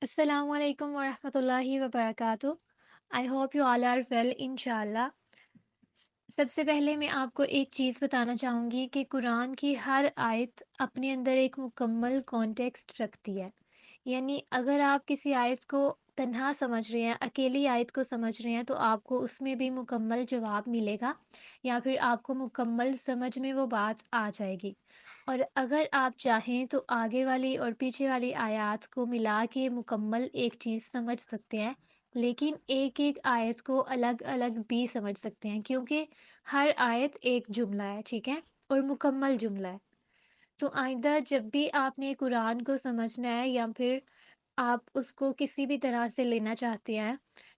Assalamu alaikum wa rahmatullahi wa barakatuh. I hope you all are well, इंशाल्लाह। सबसे पहले मैं आपको एक चीज़ बताना चाहूँगी कि कुरान की हर आयत अपने अंदर एक मुकम्मल कॉन्टेक्स्ट रखती है। यानी अगर आप किसी आयत को तन्हा समझ रहे हैं, अकेली आयत को समझ रहे हैं, तो आपको उसमें भी मुकम्मल जवाब मिलेगा या फिर आपको मुकम्मल समझ में वो बात आ जाएगी। और अगर आप चाहें तो आगे वाली और पीछे वाली आयत को मिला के मुकम्मल एक चीज़ समझ सकते हैं, लेकिन एक-एक आयत को अलग-अलग भी समझ सकते हैं क्योंकि हर आयत एक जुमला है, ठीक है? और मुकम्मल जुमला है। तो आइंदा जब भी आपने कुरान को समझना है या फिर आप उसको किसी भी तरह से लेना चाहते हैं,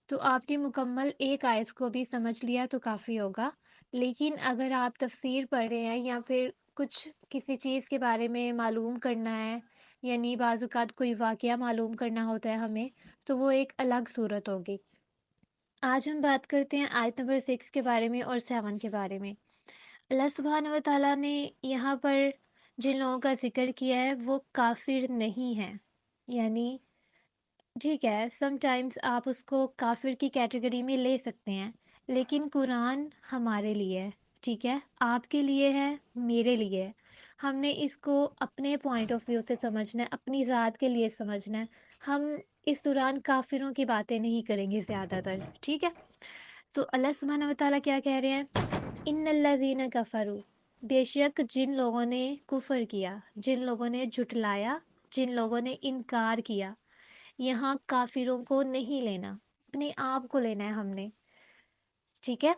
तो आपने मुकम्मल एक आयत को भी समझ लिया तो काफ़ी होगा। लेकिन अगर आप तफ़सीर पढ़ रहे हैं या फिर कुछ किसी चीज़ के बारे में मालूम करना है, यानी बाज़-औक़ात कोई वाक़या मालूम करना होता है हमें, तो वो एक अलग सूरत होगी। आज हम बात करते हैं आयत नंबर 6 के बारे में और 7 के बारे में। अल्लाह सुब्हानहू व तआला ने यहाँ पर जिन लोगों का ज़िक्र किया है वो काफ़िर नहीं हैं। यानी ठीक है, समटाइम्स आप उसको काफ़िर की कैटेगरी में ले सकते हैं, लेकिन कुरान हमारे लिए है, ठीक है? आपके लिए है, मेरे लिए है। हमने इसको अपने पॉइंट ऑफ व्यू से समझना है, अपनी ज़ात के लिए समझना है। हम इस दौरान काफ़िरों की बातें नहीं करेंगे ज़्यादातर, ठीक है? तो अल्लाह सुब्हानहू व तआला क्या कह रहे हैं? इन्नल्लज़ीना कफ़रू, बेशक जिन लोगों ने कुफ़र किया, जिन लोगों ने झुठलाया, जिन लोगों ने इनकार किया। यहाँ काफ़िरों को नहीं लेना, अपने आप को लेना है हमने, ठीक है?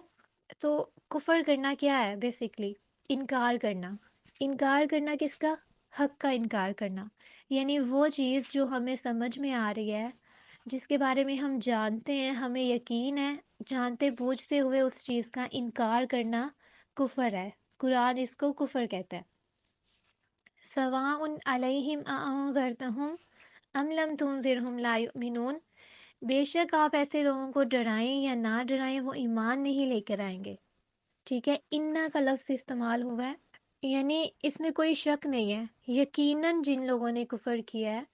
तो कुफ़र करना क्या है बेसिकली? इनकार करना। इनकार करना किसका? हक़ का इनकार करना। यानी वो चीज़ जो हमें समझ में आ रही है, जिसके बारे में हम जानते हैं, हमें यकीन है, जानते-बूझते हुए उस चीज़ का इनकार करना कुफ़र है। कुरान इसको कुफ़र कहता है। सवाउन अलैहिम अअंज़रतहुम अम लम तुनज़िरहुम ला युमिनून। बेशक आप ऐसे लोगों को डराएं या ना डराएं वो ईमान नहीं लेकर आएंगे, ठीक है? इन्ना का लफ्ज़ इस्तेमाल हुआ है, यानी इसमें कोई शक नहीं है, यकीनन जिन लोगों ने कुफर किया है,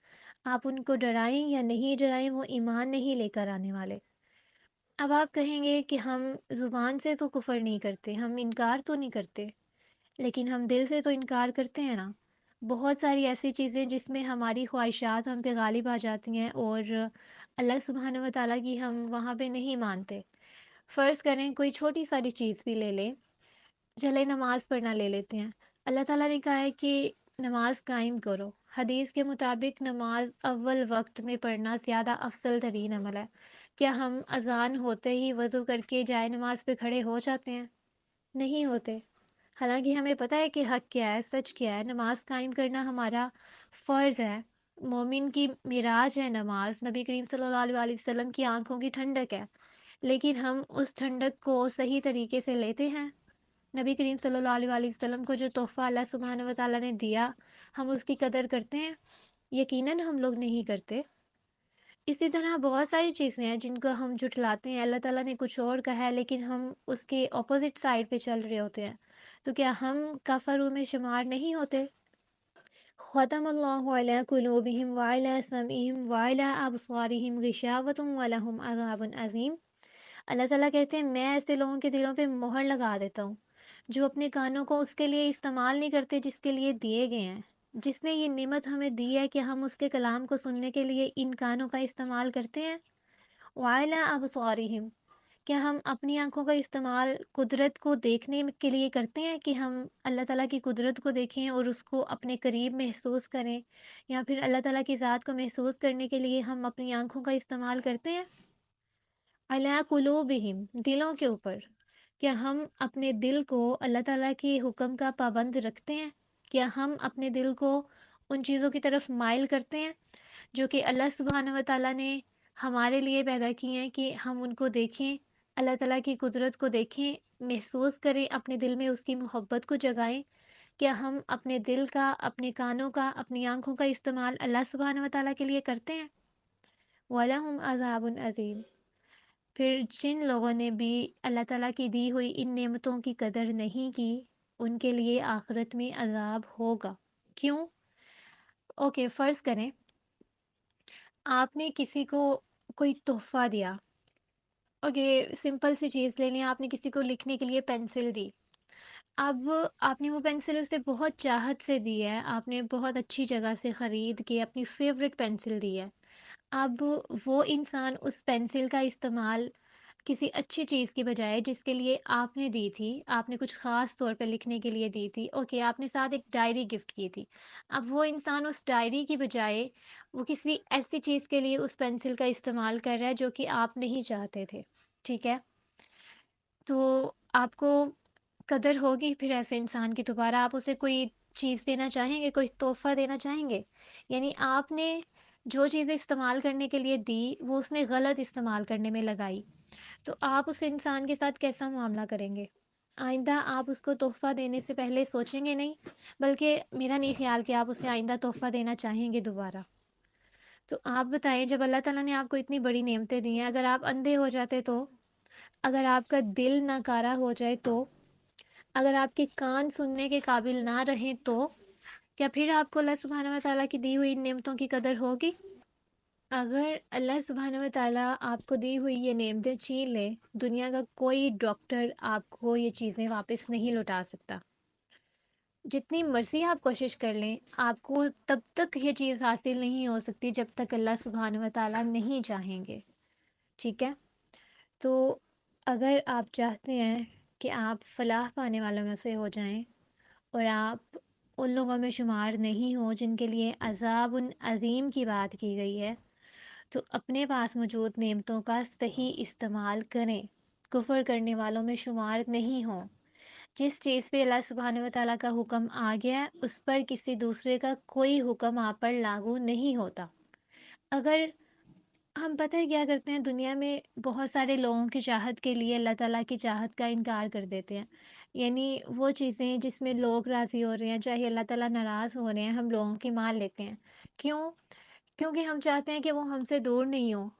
आप उनको डराएं या नहीं डराएं वो ईमान नहीं लेकर आने वाले। अब आप कहेंगे कि हम ज़ुबान से तो कुफर नहीं करते, हम इनकार तो नहीं करते, लेकिन हम दिल से तो इनकार करते हैं ना। बहुत सारी ऐसी चीज़ें जिसमें हमारी ख्वाहिशात हम पे गालिब आ जाती हैं और अल्लाह सुब्हानहू व तआला की हम वहाँ पे नहीं मानते। फ़र्ज़ करें कोई छोटी सारी चीज़ भी ले लें, चले नमाज़ पढ़ना ले लेते हैं। अल्लाह ताला ने कहा है कि नमाज़ कायम करो। हदीस के मुताबिक नमाज़ अव्वल वक़्त में पढ़ना ज़्यादा अफ़ज़ल तरीन अमल है। क्या हम अज़ान होते ही वज़ू करके जाए नमाज़ पे खड़े हो जाते हैं? नहीं होते। हालाँकि हमें पता है कि हक़ क्या है, सच क्या है, नमाज़ कायम करना हमारा फ़र्ज़ है। मोमिन की मिराज है नमाज़, नबी करीम सल्लल्लाहु अलैहि वसल्लम की आँखों की ठंडक है। लेकिन हम उस ठंडक को सही तरीके से लेते हैं? नबी करीम सल्लल्लाहु अलैहि वसल्लम को जो तोहफ़ा अल्लाह सुब्हानहू व तआला ने दिया, हम उसकी कदर करते हैं? यकीनन हम लोग नहीं करते। इसी तरह बहुत सारी चीज़ें हैं जिनको हम झुठलाते हैं। अल्लाह ताला ने कुछ और कहा है लेकिन हम उसके ऑपोज़िट साइड पे चल रहे होते हैं। तो क्या हम कफ़ारू में शुमार नहीं होते? ख़तमल्लाहु अला कुलूबिहिम व अला समइहिम व अला अबसारिहिम गिशावतुन व लहुम अज़ाबुन अज़ीम। अल्लाह ताला कहते हैं मैं ऐसे लोगों के दिलों पे मोहर लगा देता हूँ, जो अपने कानों को उसके लिए इस्तेमाल नहीं करते जिसके लिए दिए गए हैं। जिसने ये नेमत हमें दी है कि हम उसके कलाम को सुनने के लिए इन कानों का इस्तेमाल करते हैं। वाइला अबसारिहिम, क्या हम अपनी आँखों का इस्तेमाल कुदरत को देखने के लिए करते हैं कि हम अल्लाह ताला की कुदरत को देखें और उसको अपने करीब महसूस करें, या फिर अल्लाह ताला की ज़ात को महसूस करने के लिए हम अपनी आँखों का इस्तेमाल करते हैं? अला कुलूबिहिम, दिलों के ऊपर, क्या हम अपने दिल को अल्लाह ताला के हुक्म का पाबंद रखते हैं? क्या हम अपने दिल को उन चीज़ों की तरफ माइल करते हैं जो कि अल्लाह सुब्हानहू व तआला ने हमारे लिए पैदा किए हैं कि हम उनको देखें, अल्लाह ताला की कुदरत को देखें, महसूस करें, अपने दिल में उसकी मोहब्बत को जगाएँ? क्या हम अपने दिल का, अपने कानों का, अपनी आँखों का इस्तेमाल अल्लाह सुब्हानहू व तआला के लिए करते हैं? वलहुम अज़ाबुन अज़ीम। फिर जिन लोगों ने भी अल्लाह ताला की दी हुई इन नेमतों की कदर नहीं की, उनके लिए आखिरत में अज़ाब होगा। क्यों? ओके, फ़र्ज़ करें आपने किसी को कोई तोहफ़ा दिया, ओके, सिंपल सी चीज़ ले लें, आपने किसी को लिखने के लिए पेंसिल दी। अब आपने वो पेंसिल उसे बहुत चाहत से दी है, आपने बहुत अच्छी जगह से ख़रीद के अपनी फ़ेवरेट पेंसिल दी है। अब वो इंसान उस पेंसिल का इस्तेमाल किसी अच्छी चीज़ की बजाय जिसके लिए आपने दी थी, आपने कुछ ख़ास तौर पे लिखने के लिए दी थी, ओके, आपने साथ एक डायरी गिफ्ट की थी। अब वो इंसान उस डायरी की बजाय वो किसी ऐसी चीज़ के लिए उस पेंसिल का इस्तेमाल कर रहा है जो कि आप नहीं चाहते थे, ठीक है? तो आपको कदर होगी फिर ऐसे इंसान की दोबारा आप उसे कोई चीज़ देना चाहेंगे, कोई तोहफ़ा देना चाहेंगे? यानी आपने जो चीज़ें इस्तेमाल करने के लिए दी, वो उसने गलत इस्तेमाल करने में लगाई। तो आप उस इंसान के साथ कैसा मुआमला करेंगे? आइंदा आप उसको तोहफ़ा देने से पहले सोचेंगे नहीं, बल्कि मेरा नहीं ख़्याल कि आप उसे आइंदा तोहफ़ा देना चाहेंगे दोबारा। तो आप बताएँ, जब अल्लाह ताला ने आपको इतनी बड़ी नेमतें दी हैं, अगर आप अंधे हो जाते तो? अगर आपका दिल नाकारा हो जाए तो? अगर आपके कान सुनने के काबिल ना रहें तो? क्या फिर आपको अल्लाह सुब्हानहू व तआला की दी हुई नेमतों की कदर होगी? अगर अल्लाह सुब्हानहू व तआला आपको दी हुई ये नेमतें छीन ले, दुनिया का कोई डॉक्टर आपको ये चीज़ें वापस नहीं लौटा सकता। जितनी मर्ज़ी आप कोशिश कर लें, आपको तब तक ये चीज़ हासिल नहीं हो सकती जब तक अल्लाह सुब्हानहू व तआला नहीं चाहेंगे, ठीक है? तो अगर आप चाहते हैं कि आप फ़लाह पाने वालों में से हो जाएँ और आप उन लोगों में शुमार नहीं हो जिनके लिए अज़ाबुन अज़ीम की बात की गई है, तो अपने पास मौजूद नेमतों का सही इस्तेमाल करें। कुफ़र करने वालों में शुमार नहीं हों। जिस चीज़ पे अल्लाह सुब्हानहू व तआला का हुक्म आ गया है, उस पर किसी दूसरे का कोई हुक्म आप पर लागू नहीं होता। अगर हम पता है क्या करते हैं, दुनिया में बहुत सारे लोगों की चाहत के लिए अल्लाह ताला की चाहत का इनकार कर देते हैं। यानी वो चीज़ें जिसमें लोग राज़ी हो रहे हैं, चाहे अल्लाह ताला नाराज़ हो रहे हैं, हम लोगों की मान लेते हैं। क्यों? क्योंकि हम चाहते हैं कि वो हमसे दूर नहीं हो,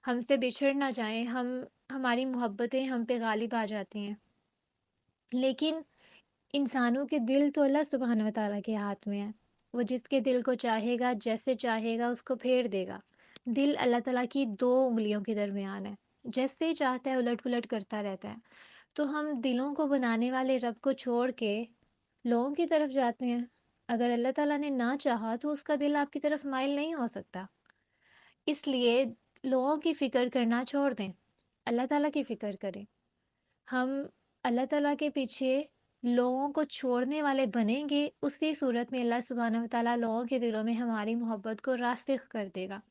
हमसे बिछड़ ना जाएँ, हमारी मोहब्बतें हम पे गालिब आ जाती हैं। लेकिन इंसानों के दिल तो अल्लाह सुब्हानहू व तआला के हाथ में है। वो जिसके दिल को चाहेगा, जैसे चाहेगा उसको फेर देगा। दिल अल्लाह ताला की 2 उँगलियों के दरमियान है। जैसे ही चाहता है उलट-पुलट करता रहता है। तो हम दिलों को बनाने वाले रब को छोड़ के लोगों की तरफ जाते हैं। अगर अल्लाह ताला ने ना चाहा तो उसका दिल आपकी तरफ माइल नहीं हो सकता। इसलिए लोगों की फ़िक्र करना छोड़ दें, अल्लाह ताला की फ़िक्र करें। हम अल्लाह ताला के पीछे लोगों को छोड़ने वाले बनेंगे, उसी सूरत में अल्लाह सुब्हानहू व तआला लोगों के दिलों में हमारी मोहब्बत को रासिख़ कर देगा।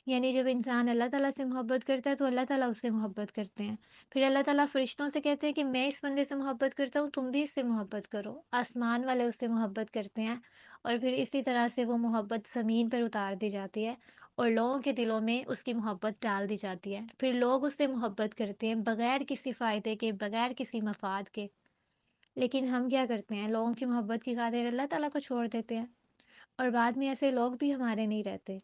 यानी जब इंसान अल्लाह ताला से मोहब्बत करता है तो अल्लाह ताला उससे मोहब्बत करते हैं। फिर अल्लाह ताला फ़रिश्तों से कहते हैं कि मैं इस बंदे से मोहब्बत करता हूँ, तुम भी इससे मोहब्बत करो। आसमान वाले उससे मोहब्बत करते हैं और फिर इसी तरह से वो मोहब्बत ज़मीन पर उतार दी जाती है और लोगों के दिलों में उसकी मोहब्बत डाल दी जाती है। फिर लोग उससे मोहब्बत करते हैं बग़ैर किसी फ़ायदे के, बग़ैर किसी मफ़ाद के। लेकिन हम क्या करते हैं, लोगों की मोहब्बत की खातिर अल्लाह ताला को छोड़ देते हैं और बाद में ऐसे लोग भी हमारे नहीं रहते।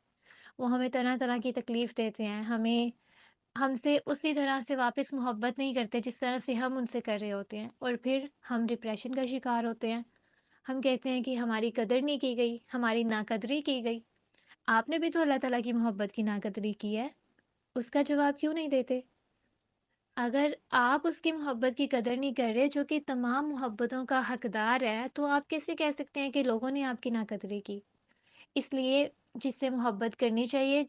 वो हमें तरह-तरह की तकलीफ़ देते हैं, हमसे उसी तरह से वापस मोहब्बत नहीं करते जिस तरह से हम उनसे कर रहे होते हैं और फिर हम डिप्रेशन का शिकार होते हैं। हम कहते हैं कि हमारी कदर नहीं की गई, हमारी नाकदरी की गई। आपने भी तो अल्लाह ताला की मोहब्बत की नाकदरी की है, उसका जवाब क्यों नहीं देते? अगर आप उसकी मोहब्बत की कदर नहीं कर रहे जो कि तमाम मोहब्बतों का हकदार है, तो आप कैसे कह सकते हैं कि लोगों ने आपकी नाकदरी की? इसलिए जिससे मोहब्बत करनी चाहिए,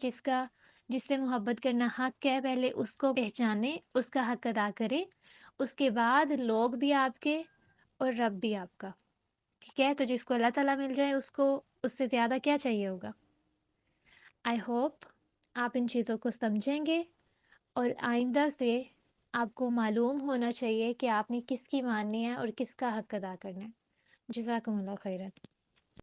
जिससे मोहब्बत करना हक़ है, पहले उसको पहचानें, उसका हक़ अदा करें, उसके बाद लोग भी आपके और रब भी आपका, ठीक है? तो जिसको अल्लाह ताला मिल जाए उसको उससे ज़्यादा क्या चाहिए होगा? आई होप आप इन चीज़ों को समझेंगे और आइंदा से आपको मालूम होना चाहिए कि आपने किसकी माननी है और किसका हक़ अदा करना है। जज़ाकुमुल्लाह खैरन।